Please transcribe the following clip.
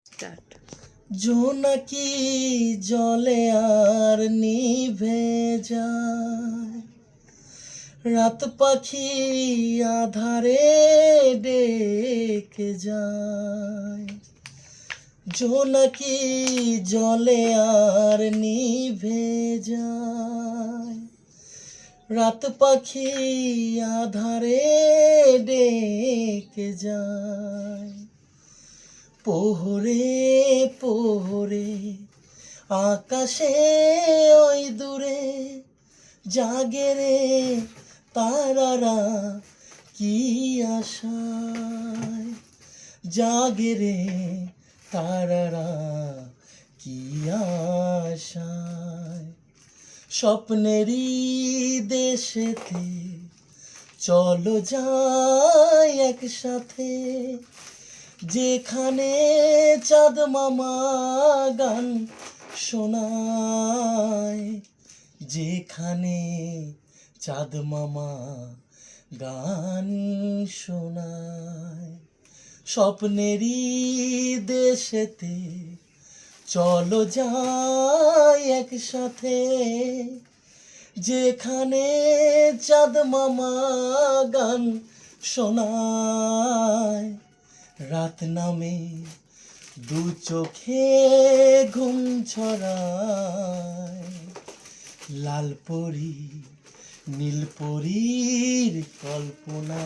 Start. জোনাকি জলে আর নিভে যায়, রাত পাখি আধারে ডেকে যায়। জোনাকি জলে আর নিভে যায়, রাত পাখি আধারে ডেকে যায়। পোহরে পোহরে আকাশে ওই দূরে জাগে রে তারারা কি আশায়, জাগে রে তারারা কি আশায়। স্বপ্নেরই দেশেতে চলো যাই একসাথে, যেখানে চাঁদ মামা গান শোনায়, যেখানে চাঁদ মামা গান শোনায়। স্বপ্নেরই দেশেতে চলো যাই একসাথে, যেখানে চাঁদ মামা গান শোনায়। রাত নামে দু চোখে ঘুম ছড়ায়, লাল পরি নীল পরীর কল্পনা।